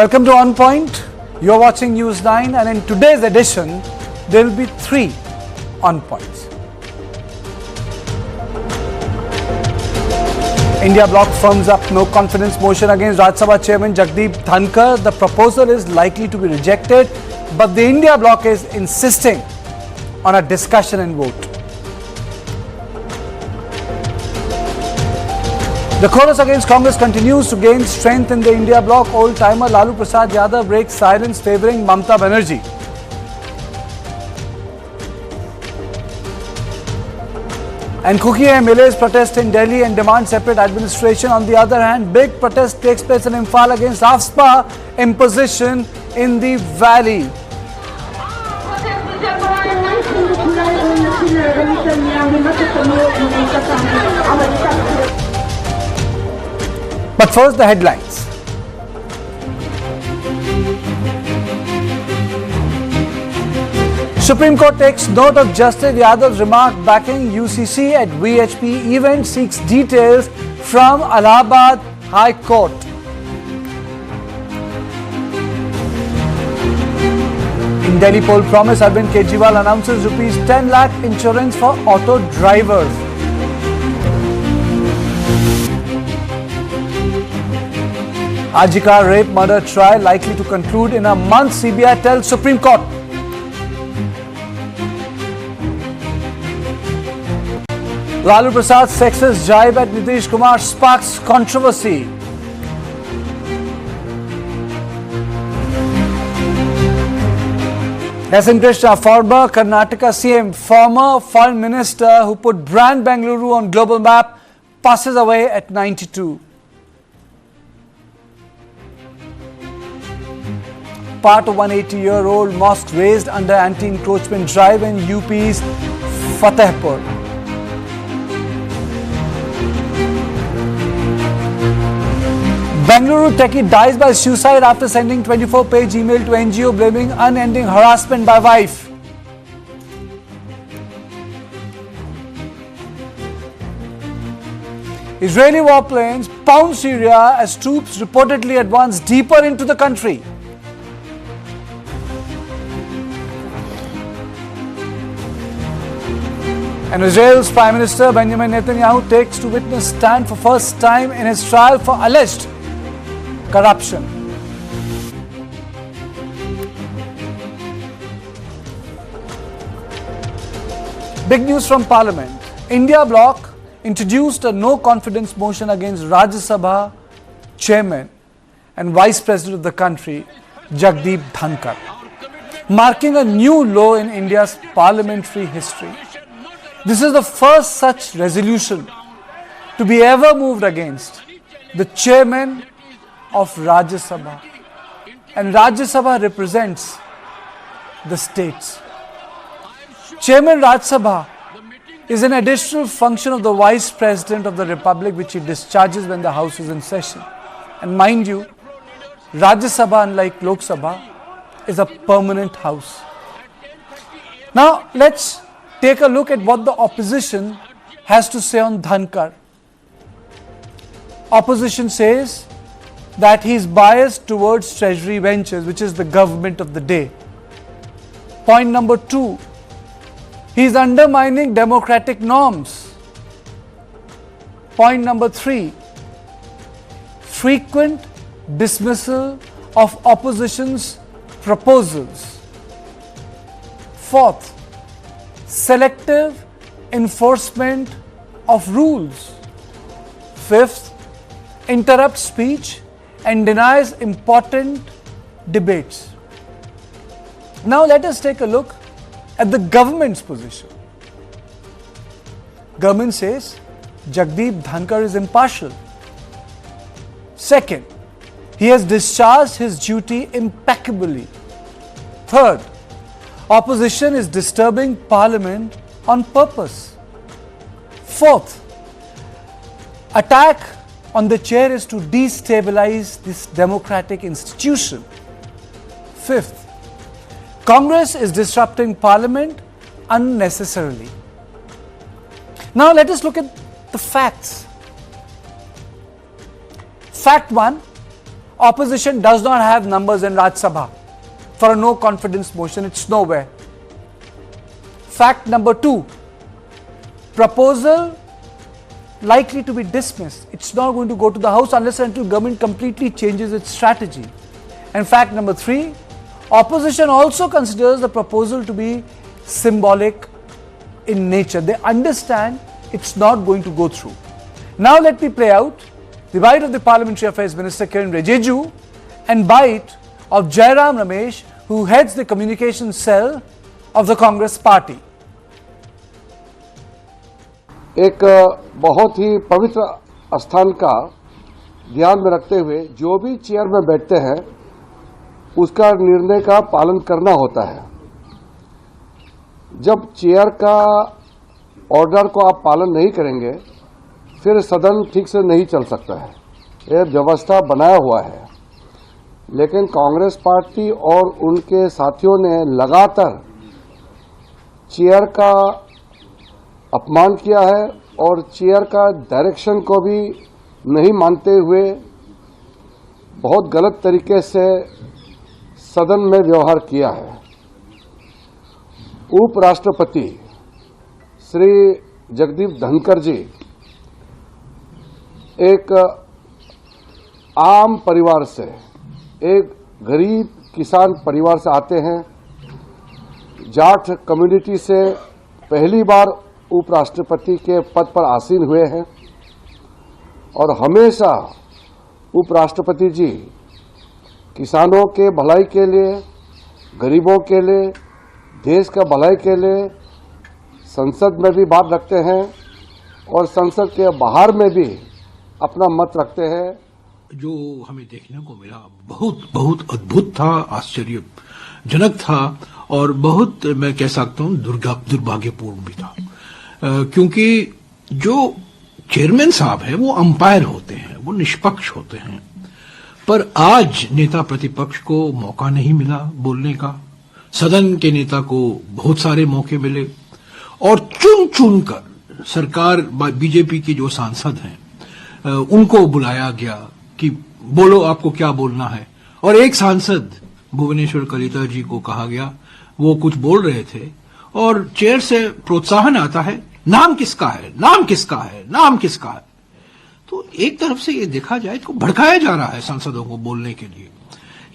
Welcome to On Point. You're watching News9, and in today's edition, there will be 3 On Points. India bloc firms up no confidence motion against Rajya Sabha Chairman Jagdeep Dhankhar. The proposal is likely to be rejected, but the India bloc is insisting on a discussion and vote. The chorus against Congress continues to gain strength in the India bloc. Old-timer Lalu Prasad Yadav breaks silence favouring Mamata Banerjee. And Kuki MLAs protest in Delhi and demand separate administration. On the other hand, big protest takes place in Imphal against AFSPA imposition in the valley. But first, the headlines. Supreme Court takes note of Justice Yadav's remark backing UCC at VHP event, seeks details from Allahabad High Court. In Delhi poll promise, Arvind Kejriwal announces rupees 10 lakh insurance for auto drivers. Ajika rape murder trial likely to conclude in a month, CBI tells Supreme Court. Lalu Prasad's sexist jibe at Nitish Kumar sparks controversy. S.M. Krishna, former Karnataka CM, former foreign minister who put brand Bengaluru on global map, passes away at 92. Part of 180-year-old mosque raised under anti-encroachment drive in UP's Fatehpur. Bengaluru techie dies by suicide after sending 24-page email to NGO blaming unending harassment by wife. Israeli warplanes pound Syria as troops reportedly advance deeper into the country. And Israel's Prime Minister Benjamin Netanyahu takes to witness stand for first time in his trial for alleged corruption. Big news from Parliament. India bloc introduced a no confidence motion against Rajya Sabha Chairman and Vice President of the country, Jagdeep Dhankhar, marking a new low in India's parliamentary history. This is the first such resolution to be ever moved against the chairman of Rajya Sabha. And Rajya Sabha represents the states. Chairman Rajya Sabha is an additional function of the Vice President of the Republic, which he discharges when the House is in session. And mind you, Rajya Sabha, unlike Lok Sabha, is a permanent house. Now, let's take a look at what the opposition has to say on Dhankhar. Opposition says that he is biased towards treasury ventures, which is the government of the day. Point number 2, he is undermining democratic norms. Point number 3, frequent dismissal of opposition's proposals. 4th, selective enforcement of rules. 5th, interrupts speech and denies important debates. Now let us take a look at the government's position. Government says Jagdeep Dhankhar is impartial. Second, he has discharged his duty impeccably. Third, opposition is disturbing Parliament on purpose. Fourth, attack on the chair is to destabilize this democratic institution. Fifth, Congress is disrupting Parliament unnecessarily. Now let us look at the facts. Fact 1, opposition does not have numbers in Rajya Sabha for a no confidence motion. It's nowhere. Fact number 2, proposal likely to be dismissed. It's not going to go to the House unless and until government completely changes its strategy. And fact number 3, opposition also considers the proposal to be symbolic in nature. They understand it's not going to go through. Now let me play out the bite of the Parliamentary Affairs Minister Kiran Rijiju and bite of Jairam Ramesh, who heads the communication cell of the Congress party. एक बहुत ही पवित्र स्थान का ध्यान में रखते हुए जो भी चेयर में बैठते हैं उसका निर्णय का पालन करना होता है। जब चेयर का ऑर्डर को आप पालन नहीं करेंगे फिर सदन ठीक से नहीं चल सकता है। यह व्यवस्था बनाया हुआ है, लेकिन कांग्रेस पार्टी और उनके साथियों ने लगातार चेयर का अपमान किया है और चेयर का डायरेक्शन को भी नहीं मानते हुए बहुत गलत तरीके से सदन में व्यवहार किया है। उपराष्ट्रपति श्री जगदीप धनखर जी एक आम परिवार से, एक गरीब किसान परिवार से आते हैं। जाट कम्युनिटी से पहली बार उपराष्ट्रपति के पद पर आसीन हुए हैं और हमेशा उपराष्ट्रपति जी किसानों के भलाई के लिए, गरीबों के लिए, देश का भलाई के लिए संसद में भी बात रखते हैं और संसद के बाहर में भी अपना मत रखते हैं। जो हमें देखने को मिला बहुत बहुत अद्भुत था, आश्चर्यजनक था और बहुत, मैं कह सकता हूं, दुर्भाग्यपूर्ण भी था, क्योंकि जो चेयरमैन साहब है वो अंपायर होते हैं, वो निष्पक्ष होते हैं, पर आज नेता प्रतिपक्ष को मौका नहीं मिला बोलने का। सदन के नेता को बहुत सारे मौके मिले और चुन चुन कर सरकार, बीजेपी की जो सांसद हैं उनको बुलाया गया कि बोलो आपको क्या बोलना है। और एक सांसद भुवनेश्वर कलिता जी को कहा गया, वो कुछ बोल रहे थे और चेयर से प्रोत्साहन आता है, नाम किसका है, नाम किसका है, नाम किसका है। तो एक तरफ से ये देखा जाए तो भड़काया जा रहा है सांसदों को बोलने के लिए।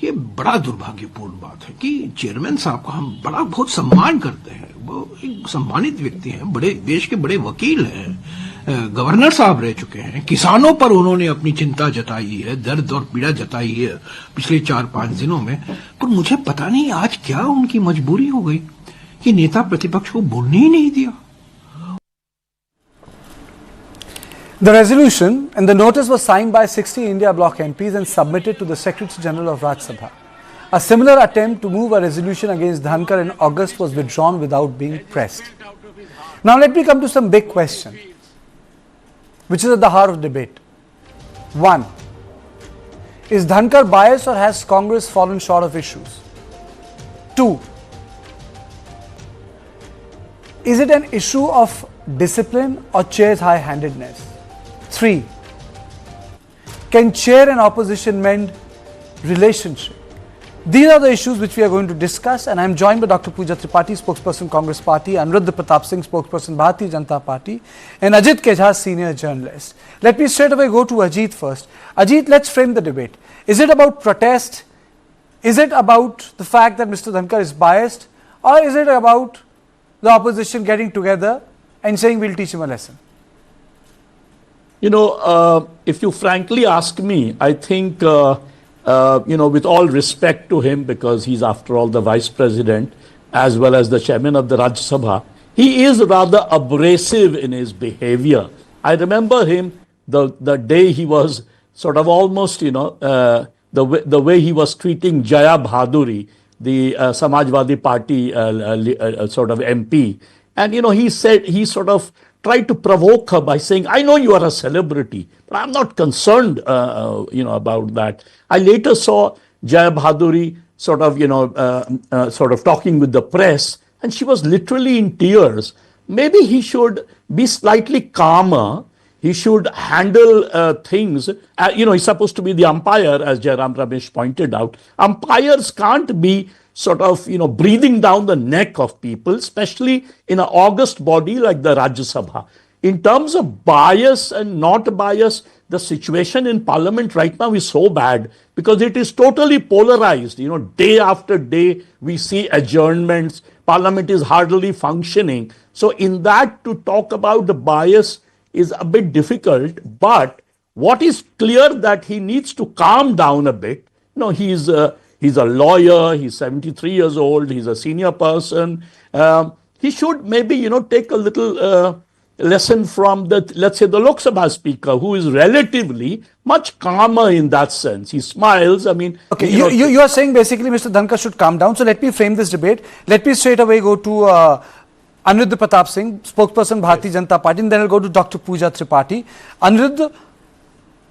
ये बड़ा दुर्भाग्यपूर्ण बात है कि चेयरमैन साहब का हम बड़ा बहुत सम्मान करते हैं, वो एक सम्मानित व्यक्ति हैं, बड़े देश के बड़े वकील हैं, गवर्नर साहब रह चुके हैं, किसानों पर उन्होंने अपनी चिंता जताई है, दर्द और पीड़ा जताई है पिछले 4-5 दिनों में। पर मुझे पता नहीं आज क्या उनकी मजबूरी हो गई कि नेता प्रतिपक्ष को बोलने ही नहीं दिया। The resolution and the notice was signed by 60 India bloc MPs and submitted to the Secretary General of Rajya Sabha. A similar attempt to move a resolution against Dhankhar in August was withdrawn without being pressed. Now let me come to some big questions, which is at the heart of debate. 1. Is Dhankhar biased or has Congress fallen short of issues? 2. Is it an issue of discipline or chair's high-handedness? 3. Can chair and opposition mend relationship? These are the issues which we are going to discuss, and I am joined by Dr. Pooja Tripathi, spokesperson Congress Party, Anuruddha Pratap Singh, spokesperson Bharatiya Janata Party, and Ajit Kejha, senior journalist. Let me straight away go to Ajit first. Ajit, let's frame the debate. Is it about protest? Is it about the fact that Mr. Dhankhar is biased? Or is it about the opposition getting together and saying we'll teach him a lesson? You know, if you frankly ask me, I think, with all respect to him, because he's after all the vice president as well as the chairman of the Rajya Sabha, he is rather abrasive in his behavior. I remember him the day he was sort of almost, the way he was treating Jaya Bhaduri, the Samajwadi Party sort of MP. And, he sort of tried to provoke her by saying, I know you are a celebrity, but I'm not concerned, about that. I later saw Jaya Bhaduri sort of talking with the press, and she was literally in tears. Maybe he should be slightly calmer. He should handle things. He's supposed to be the umpire, as Jairam Ramesh pointed out. Umpires can't be sort of, breathing down the neck of people, especially in an august body like the Rajya Sabha. In terms of bias and not bias, the situation in parliament right now is so bad because it is totally polarized. Day after day, we see adjournments. Parliament is hardly functioning. So in that, to talk about the bias is a bit difficult. But what is clear that he needs to calm down a bit. He's a lawyer. He's 73 years old. He's a senior person. He should maybe, take a little lesson from let's say the Lok Sabha speaker, who is relatively much calmer in that sense. He smiles. I mean, okay, you are saying basically Mr. Dhankhar should calm down. So let me frame this debate. Let me straight away go to Aniruddha Pratap Singh, spokesperson Bharatiya Janata Party, and then I'll go to Dr. Pooja Tripathi. Aniruddha,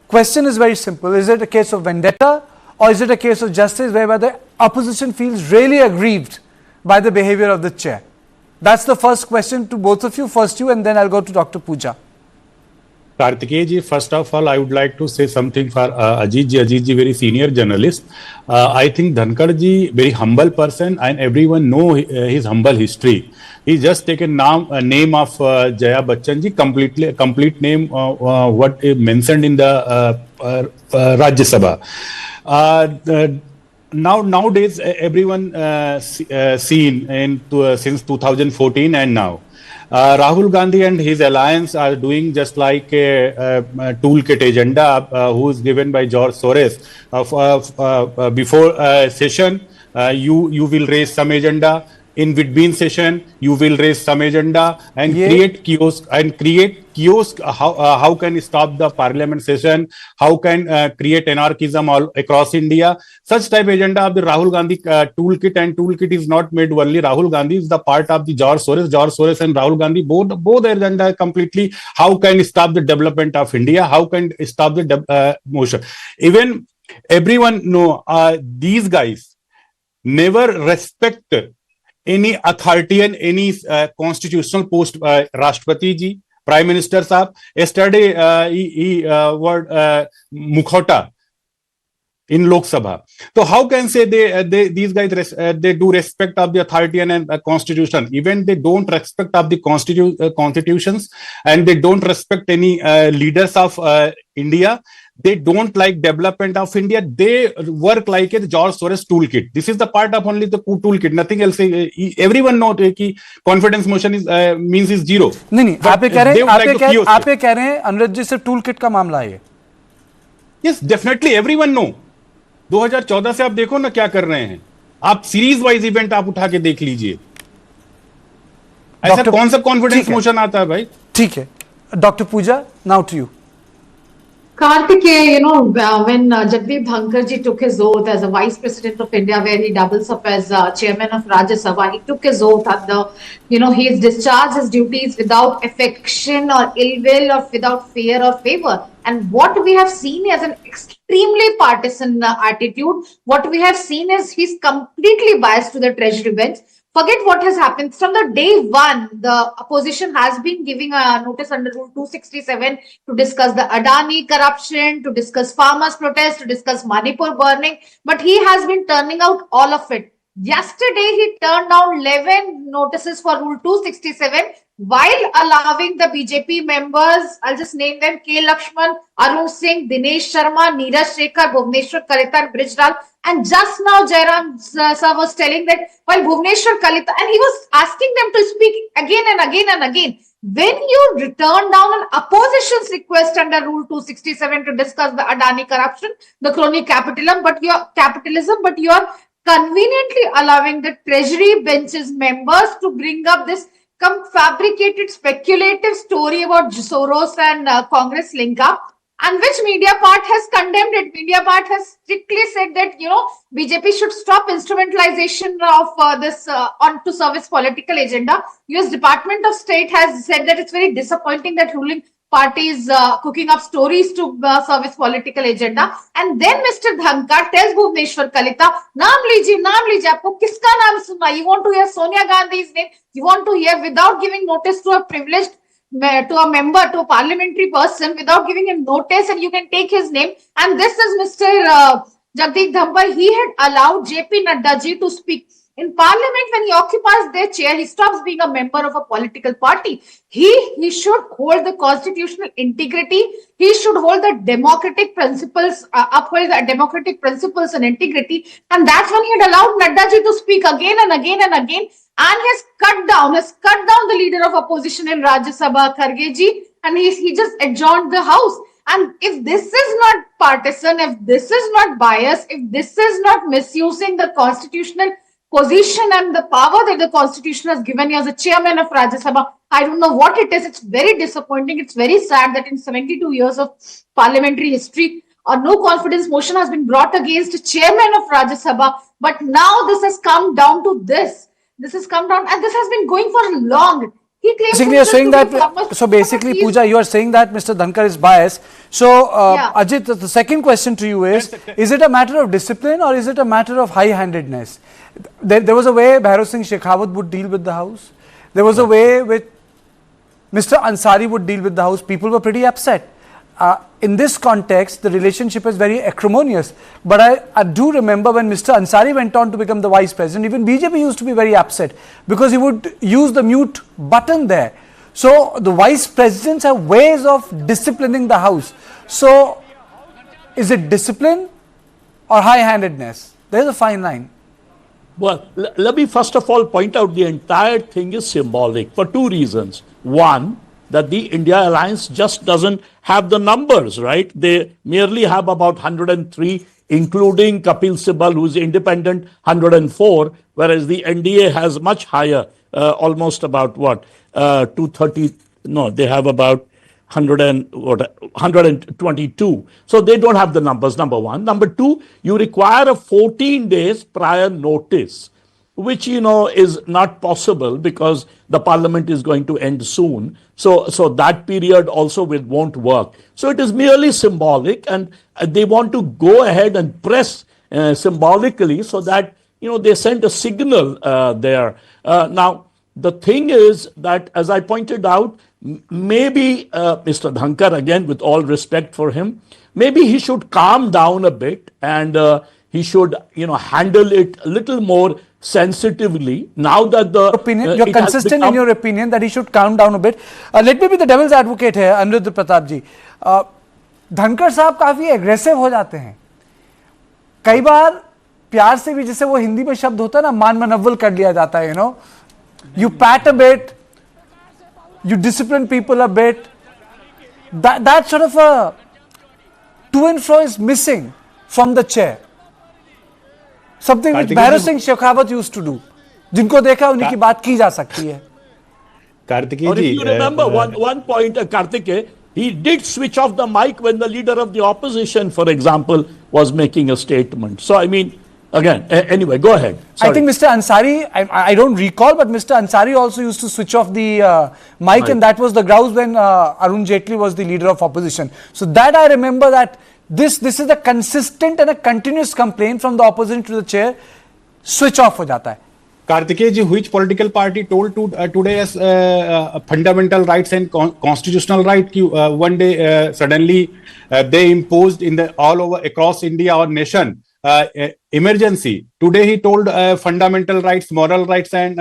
question is very simple. Is it a case of vendetta or is it a case of justice whereby the opposition feels really aggrieved by the behavior of the chair? That's the first question to both of you. First you, and then I'll go to Dr. Pooja. Kartikeya ji, first of all, I would like to say something for Ajit ji. Ajit ji, very senior journalist. I think Dhankhar ji, very humble person, and everyone know his humble history. He just taken name of Jaya Bachchan ji, complete name, what mentioned in the Rajya Sabha. Nowadays, everyone seen since 2014 and now. Rahul Gandhi and his alliance are doing just like a toolkit agenda who is given by George Soros. Before session, you will raise some agenda. In between session, you will raise some agenda and create kiosk. How can stop the parliament session? How can create anarchism all across India? Such type agenda of the Rahul Gandhi toolkit, and toolkit is not made only Rahul Gandhi, is the part of the George Soros and Rahul Gandhi, both agenda completely. How can stop the development of India? How can stop the motion? Even everyone know these guys never respect any authority and any constitutional post. Rashtrapati ji, Prime Minister Saab, yesterday he word Mukhota in Lok Sabha. So how can say these guys they do respect of the authority and constitution? Even they don't respect of the constitutions, and they don't respect any leaders of India. They don't like development of India. They work like a George Soros toolkit. This is the part of only the toolkit. Nothing else. Everyone knows that confidence motion is means is zero. नहीं आप ये कह रहे हैं अनुराग जी सिर्फ toolkit का मामला है ये. Yes, definitely everyone know. 2014 से आप देखो ना क्या कर रहे हैं. आप सीरीज वाइज इवेंट आप उठा के देख लीजिए. ऐसा कौन सा कॉन्फिडेंस मोशन आता है भाई? ठीक है. Doctor Pooja, now to you. Kartikeya, when Jagdeep Dhankhar ji took his oath as a Vice President of India, where he doubles up as Chairman of Rajya Sabha, he took his oath and he has discharged his duties without affection or ill will or without fear or favor. And what we have seen is an extremely partisan attitude. What we have seen is he's completely biased to the treasury bench. Forget what has happened. From the day one, the opposition has been giving a notice under Rule 267 to discuss the Adani corruption, to discuss farmers' protest, to discuss Manipur burning. But he has been turning out all of it. Yesterday, he turned down 11 notices for Rule 267 while allowing the BJP members, I'll just name them, K. Lakshman, Arun Singh, Dinesh Sharma, Neeraj Shekhar, Bhuvneshwar Kalita and Brijlal. And just now Jairam sir was telling that while Bhuvneshwar Kalita, and he was asking them to speak again and again and again. When you return down an opposition's request under Rule 267 to discuss the Adani corruption, the crony capitalism, but you are conveniently allowing the treasury benches members to bring up this fabricated speculative story about Soros and Congress link up, and which media part has condemned it. Media part has strictly said that BJP should stop instrumentalization of this onto service political agenda. US Department of State has said that it's very disappointing that ruling party is cooking up stories to service political agenda. And then Mr. Dhankhar tells Bhuvneshwar Kalita, naam lijiye, aapko kiska naam sunna? You want to hear Sonia Gandhi's name? You want to hear without giving notice to a privileged to a member, to a parliamentary person without giving him notice, and you can take his name. And this is Mr. Jagdeep Dhampar. He had allowed JP Nadda ji to speak in parliament. When he occupies their chair, he stops being a member of a political party. He should hold the constitutional integrity. He should hold the democratic principles, uphold the democratic principles and integrity. And that's when he had allowed Nadda ji to speak again and again and again, and has cut down the leader of opposition in Rajya Sabha, Kharge ji, and he just adjourned the house. And if this is not partisan, if this is not bias, if this is not misusing the constitutional position and the power that the constitution has given you as a chairman of Rajya Sabha, I don't know what it is. It's very disappointing. It's very sad that in 72 years of parliamentary history, a no confidence motion has been brought against the chairman of Rajya Sabha. But now this has come down to this. This has come down, and this has been going for long. He claims basically, you're saying that. So basically, Pooja, you are saying that Mr. Dhankhar is biased. So, Yeah. Ajit, the second question to you is it a matter of discipline or is it a matter of high-handedness? There was a way Bhairav Singh Shekhawat would deal with the house. There was a way with Mr. Ansari would deal with the house. People were pretty upset. In this context, the relationship is very acrimonious. But I do remember when Mr. Ansari went on to become the vice president, even BJP used to be very upset because he would use the mute button there. So the vice presidents have ways of disciplining the house. So is it discipline or high-handedness? There's a fine line. Well, let me first of all point out the entire thing is symbolic for two reasons. One, that the India alliance just doesn't have the numbers, right? They merely have about 103, including Kapil Sibal, who's independent, 104, whereas the NDA has much higher, almost about what, 230, no, they have about 122. So they don't have the numbers, number one. Number two, you require a 14 days prior notice, which, is not possible because the parliament is going to end soon. So that period also won't work. So it is merely symbolic, and they want to go ahead and press symbolically so that, they send a signal there. Now, the thing is that, as I pointed out, maybe Mr. Dhankhar, again, with all respect for him, maybe he should calm down a bit and he should, handle it a little more sensitively. Now that the opinion, you're consistent in your opinion that he should calm down a bit. Let me be the devil's advocate here, Anirudh Pratap ji. Dhankar साहब काफी aggressive हो जाते हैं. कई बार प्यार से भी, जैसे वो हिंदी में शब्द होता है ना, मान मनव्वल कर लिया जाता है, you pat a bit, you discipline people a bit. That sort of a to and fro is missing from the chair. Something which Bhairav Singh Shekhawat used to do. जिनको देखा उन्हीं की बात की जा सकती है. Kartikeya Or ji, if you remember one point, Kartikeya, he did switch off the mic when the leader of the opposition, for example, was making a statement. So, I mean, again, anyway, go ahead. Sorry. I think Mr. Ansari, I don't recall, but Mr. Ansari also used to switch off the mic, and that was the grouse when Arun Jaitley was the leader of opposition. So that I remember that this is a consistent and a continuous complaint from the opposition to the chair. Switch off हो जाता है. Kartikeya ji, which political party told today as fundamental rights and constitutional right? One day suddenly they imposed in the all over across India or nation emergency. Today he told fundamental rights, moral rights, and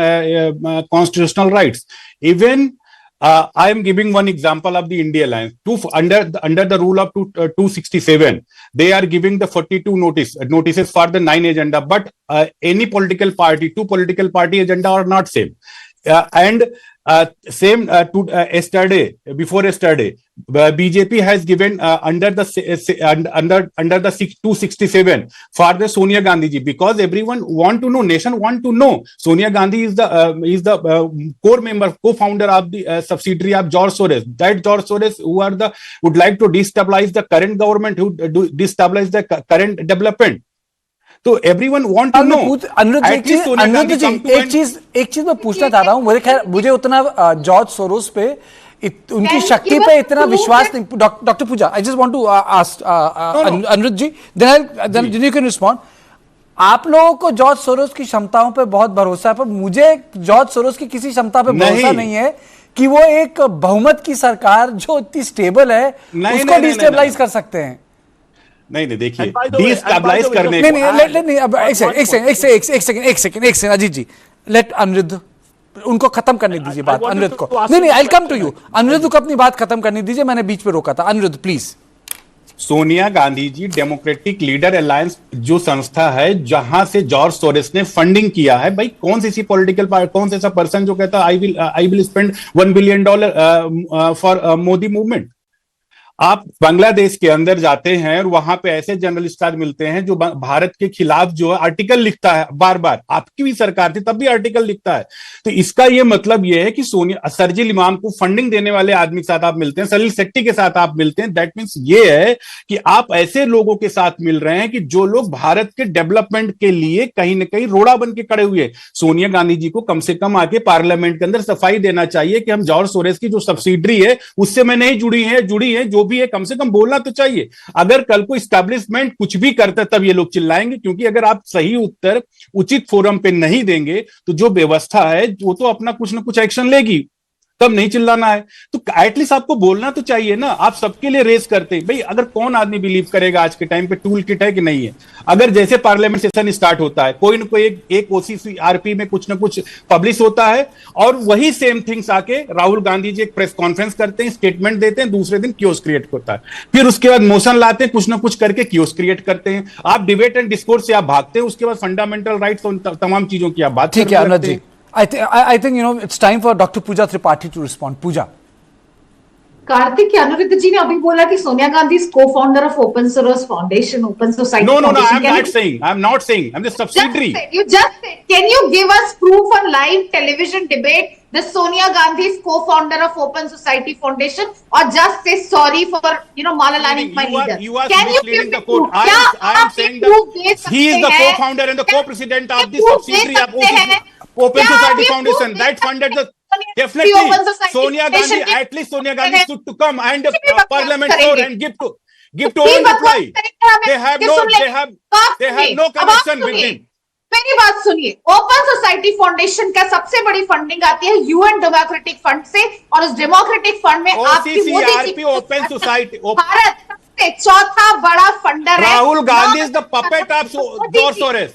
constitutional rights. Even I am giving one example of the India Alliance. Under the rule of 267, they are giving the 42 notices for the 9 agenda. But any political party, two political party agenda are not same. Same yesterday, before yesterday, BJP has given under the 267 for the Sonia Gandhi ji, because everyone want to know, nation want to know. Sonia Gandhi is the core member, co-founder of the subsidiary of George Soros. That George Soros would like to destabilize the current government, who destabilize the current development. तो everyone want to know. अनुरुद्ध जी, एक चीज मैं पूछना चाह रहा हूँ. मुझे उतना जॉर्ज सोरोस पे, उनकी शक्ति पे इतना विश्वास नहीं. Doctor Pooja, I just want to ask Anurudh ji, then you can respond. आप लोगों को जॉर्ज सोरोस की क्षमताओं पे बहुत भरोसा है, पर मुझे जॉर्ज सोरोस की किसी क्षमता पे भरोसा नहीं है, कि वो एक बहुमत की सरकार जो इतनी स्टेबल है उसको डिस्टेबलाइज कर सकते हैं? नहीं देखिए, And by the way, destabilise करने नहीं को नहीं अब एक सेकंड अजीत जी, लेट अनिरुद्ध उनको खत्म करने दीजिए बात, wanted अनिरुद्ध to को। ask नहीं you I a come to question. You, Aniruddh को अपनी बात खत्म करने दीजिए, मैंने बीच में रोका था। Aniruddh please. Sonia Gandhi ji democratic leader alliance जो संस्था है जहां से जॉर्ज सोरेस ने फंडिंग किया है, भाई कौन सी पॉलिटिकल पार्टी, कौन सा ऐसा पर्सन जो कहता है I will spend $1 billion for Modi movement? आप बांग्लादेश के अंदर जाते हैं और वहां पे ऐसे जर्नलिस्ट आज मिलते हैं जो भारत के खिलाफ जो है आर्टिकल लिखता है, बार बार आपकी भी सरकार थी तब भी आर्टिकल लिखता है। तो इसका ये मतलब ये है कि सोनिया, सरजिल इमाम को फंडिंग देने वाले आदमी के साथ आप मिलते हैं, सलील शेट्टी के साथ आप मिलते हैं। दैट मीन्स ये है कि आप ऐसे लोगों के साथ मिल रहे हैं कि जो लोग भारत के डेवलपमेंट के लिए कहीं ना कहीं रोड़ा बन के खड़े हुए। सोनिया गांधी जी को कम से कम आके पार्लियामेंट के अंदर सफाई देना चाहिए कि हम जॉर्ज सोरेस की जो सब्सिडरी है उससे मैं नहीं जुड़ी है जो भी है, कम से कम बोलना तो चाहिए। अगर कल को इस्टेब्लिशमेंट कुछ भी करता है तब ये लोग चिल्लाएंगे, क्योंकि अगर आप सही उत्तर उचित फोरम पे नहीं देंगे तो जो व्यवस्था है वो तो अपना कुछ ना कुछ एक्शन लेगी, तब नहीं चिल्लाना है। तो एटलीस्ट आपको बोलना तो चाहिए ना। आप सबके लिए रेस करते हैं भाई, अगर कौन आदमी बिलीव करेगा आज के टाइम पे टूल किट है कि नहीं है? अगर जैसे पार्लियामेंट सेशन स्टार्ट होता है, कोई ना कोई एक OCCRP में कुछ ना कुछ पब्लिश होता है और वही सेम थिंग्स आके राहुल गांधी जी एक प्रेस कॉन्फ्रेंस करते हैं, स्टेटमेंट देते हैं, दूसरे दिन क्योस क्रिएट होता है, फिर उसके बाद मोशन लाते हैं, कुछ ना कुछ करके क्योस क्रिएट करते हैं। आप डिबेट एंड डिस्कोर्स से आप भागते हैं, उसके बाद फंडामेंटल राइट्स और तमाम चीजों की आप बात ठीक है अनुज जी, I think it's time for Dr. Pooja Tripathi to respond. Pooja. Kartik, अनुरुद्ध जी ने अभी बोला कि Sonia Gandhi is co-founder of open source foundation, open society foundation. I'm not saying. I'm the subsidiary. You just said. Can you give us proof on live television debate that Sonia Gandhi is co-founder of Open Society Foundation, or just say sorry for malalining my leader? Can you give the quote? I am saying that he is the co-founder and the co-president of the subsidiary of Open Society Foundation that funded the. Definitely, Sonia Gandhi. At least Sonia Gandhi should to come and Parliament floor and give to all reply. They have no connection with him. मेरी बात सुनिए, open society foundation का सबसे बड़ी funding आती है UN democratic fund से, और उस डेमोक्रेटिक फंड में आपकी मोदी जी ओपन सोसाइटी भारत सबसे चौथा बड़ा फंडर है। Rahul Gandhi is the puppet of George Soros.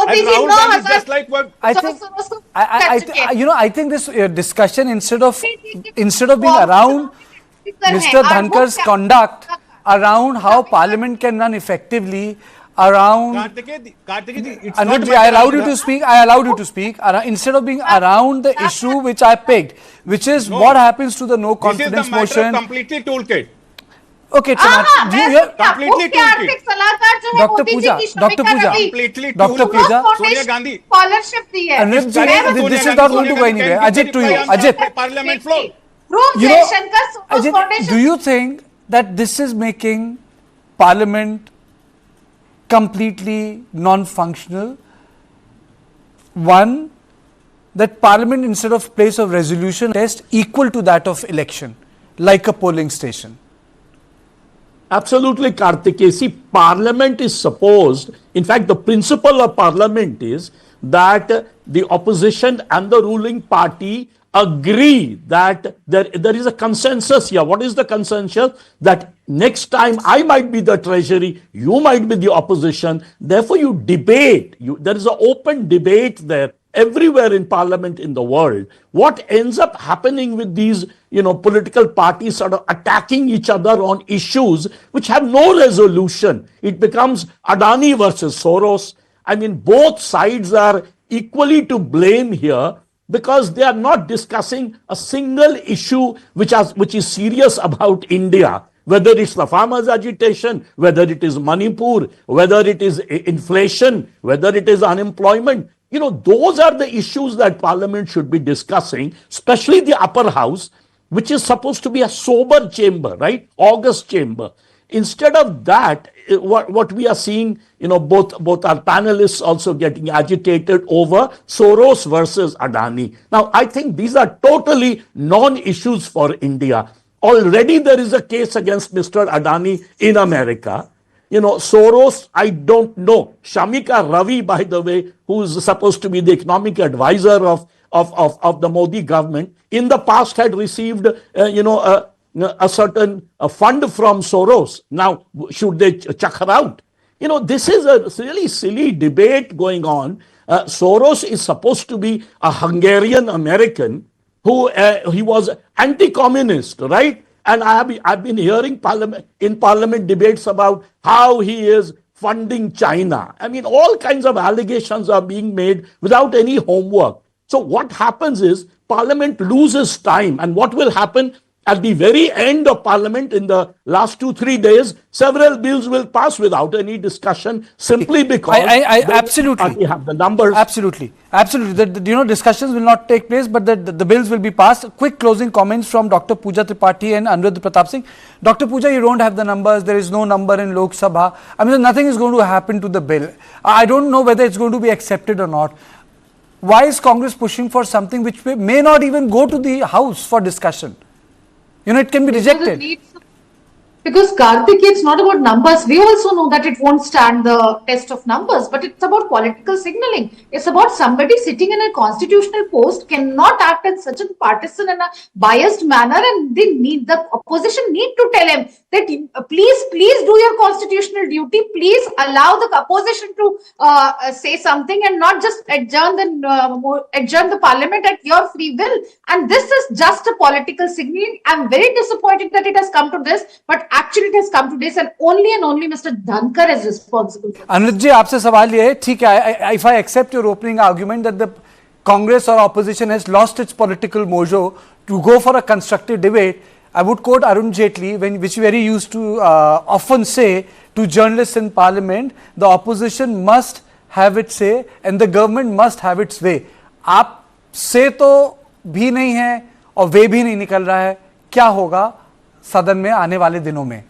And Rahul Gandhi is just like what I think this discussion, instead of being around Mr. Dhankar's conduct, around how Parliament can run effectively, around Anuj, I allowed you to speak. Instead of being around the issue which I picked, which is what happens to the no confidence motion. This is the completely toolkit. Okay, completely toolkit. Dr. Pooja, Sonia Gandhi scholarship दी है। This is not going to go anywhere. Ajit, to you, Ajit. Parliament floor. Ajit, do you think that this is making Parliament completely non-functional? One, that Parliament, instead of place of resolution, test equal to that of election, like a polling station. Absolutely, Karthikeya. See, Parliament is supposed, in fact, the principle of Parliament is that the opposition and the ruling party agree that there is a consensus here. What is the consensus? That next time I might be the treasury, you might be the opposition. Therefore, you debate. There is an open debate there everywhere in Parliament in the world. What ends up happening with these, political parties sort of attacking each other on issues which have no resolution? It becomes Adani versus Soros. I mean, both sides are equally to blame here, because they are not discussing a single issue which is serious about India. Whether it's the farmers' agitation, whether it is Manipur, whether it is inflation, whether it is unemployment. Those are the issues that Parliament should be discussing, especially the upper house, which is supposed to be a sober chamber, right? August chamber. Instead of that, what we are seeing, both our panelists also getting agitated over Soros versus Adani. Now, I think these are totally non-issues for India. Already there is a case against Mr. Adani in America. Soros, I don't know. Shamika Ravi, by the way, who is supposed to be the economic advisor of of the Modi government in the past had received, a certain fund from Soros. Now, should they chuck her out? This is a really silly debate going on. Soros is supposed to be a Hungarian American who he was anti-communist, right? And I've been hearing parliament debates about how he is funding China. I mean, all kinds of allegations are being made without any homework. So what happens is Parliament loses time, and what will happen at the very end of Parliament in the last 2-3 days, several bills will pass without any discussion simply because I absolutely have the numbers. Absolutely. The discussions will not take place, but the bills will be passed. Quick closing comments from Dr. Pooja Tripathi and Anuruddha Pratap Singh. Dr. Pooja, you don't have the numbers. There is no number in Lok Sabha. I mean, nothing is going to happen to the bill. I don't know whether it's going to be accepted or not. Why is Congress pushing for something which may not even go to the House for discussion? It can be rejected. Because Karthik, it's not about numbers. We also know that it won't stand the test of numbers, but it's about political signaling. It's about somebody sitting in a constitutional post cannot act in such a partisan and a biased manner, and the opposition need to tell him that please do your constitutional duty. Please allow the opposition to say something and not just adjourn the parliament at your free will. And this is just a political signaling. I'm very disappointed that it has come to this, but actually it has come to this, and only Mr. Dhankhar is responsible. Anuj ji, आपसे सवाल ये है, ठीक है, if I accept your opening argument that the Congress or opposition has lost its political mojo to go for a constructive debate, I would quote Arun Jaitley, which we very used to often say to journalists in Parliament, the opposition must have its say and the government must have its way. आप से तो भी नहीं है और वे भी नहीं निकल रहा है, क्या होगा सदन में आने वाले दिनों में?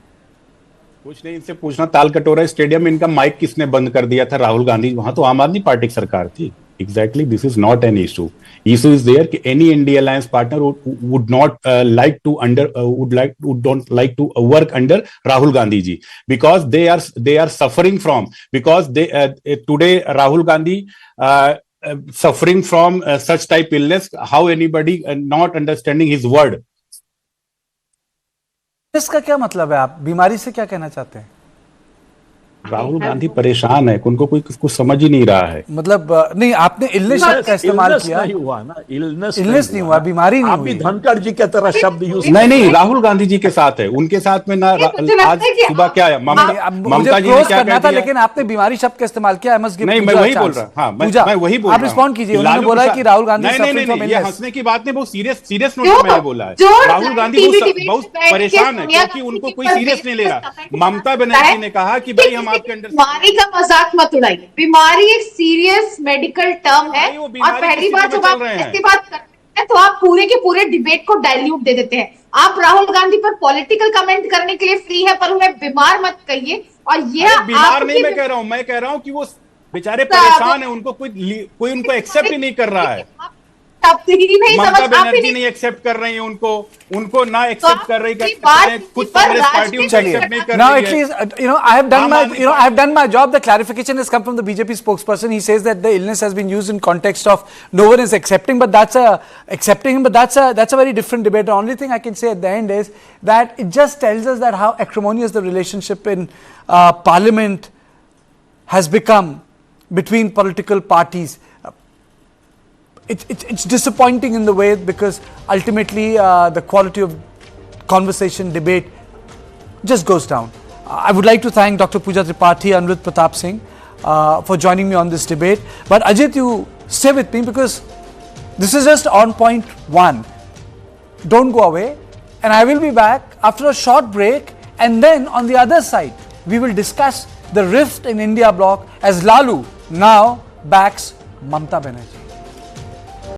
कुछ नहीं, इनसे पूछना ताल कटोरा स्टेडियम में इनका माइक किसने बंद कर दिया था? राहुल गांधी। वहां तो आम आदमी पार्टी की सरकार थी। Exactly, this is not an issue. Issue is there कि any India alliance partner would not like to work under Rahul Gandhi ji, because they are suffering from, because today Rahul Gandhi suffering from such type illness. How anybody not understanding his word? इसका क्या मतलब है? आप बीमारी से क्या कहना चाहते हैं? राहुल गांधी परेशान है, उनको कोई कुछ समझ ही नहीं रहा है। मतलब नहीं, आपने इलनेस शब्द का इस्तेमाल किया। नहीं हुआ ना, इलनेस नहीं हुआ, बीमारी नहीं हुई। आप भी धनखड़ जी की तरह शब्द यूज नहीं, राहुल गांधी जी के साथ है, उनके साथ में ना। आज सुबह क्या है, ममता जी ने क्या कहा था, लेकिन आपने बीमारी शब्द का इस्तेमाल किया। नहीं, मैं वही बोल रहा हूँ, मैं वही बोल रहा हूँ। आप रिस्पॉन्ड कीजिए। उन्होंने बोला कि राहुल गांधी ये हंसने की बात नहीं, बहुत सीरियस नोट में मैंने बोला है। राहुल गांधी बहुत परेशान है क्योंकि उनको कोई सीरियस नहीं ले रहा। ममता बनर्जी ने कहा कि भाई हम आपके अंडर का मजाक मत उड़ाइए। बीमारी एक सीरियस मेडिकल टर्म है, और पहली बार जब आप ऐसी बात करते हैं तो आप पूरे के पूरे डिबेट को डाइल्यूट दे देते हैं। आप राहुल गांधी पर पॉलिटिकल कमेंट करने के लिए फ्री है, पर उन्हें बीमार मत कहिए। और ये बीमार नहीं मैं कह रहा हूं, मैं कह रहा हूं कि वो बेचारे परेशान है, उनको कोई उनको एक्सेप्ट ही नहीं कर रहा है। ममता बनर्जी नहीं एक्सेप्ट कर रही है उनको ना एक्सेप्ट कर रही, खुद कांग्रेस पार्टी उनको एक्सेप्ट नहीं कर रही है। Now, at least, I have done my job. The clarification has come from the BJP spokesperson. He says that the illness has been used in context of no one is accepting, but that's a very different debate. The only thing I can say at the end is that it just tells us that how acrimonious the relationship in Parliament has become between political parties. It's disappointing in the way, because ultimately the quality of conversation, debate just goes down. I would like to thank Dr. Pooja Tripathi, Anuruddha Pratap Singh for joining me on this debate. But Ajit, you stay with me, because this is just on point one. Don't go away, and I will be back after a short break, and then on the other side we will discuss the rift in India bloc as Lalu now backs Mamta Banerjee.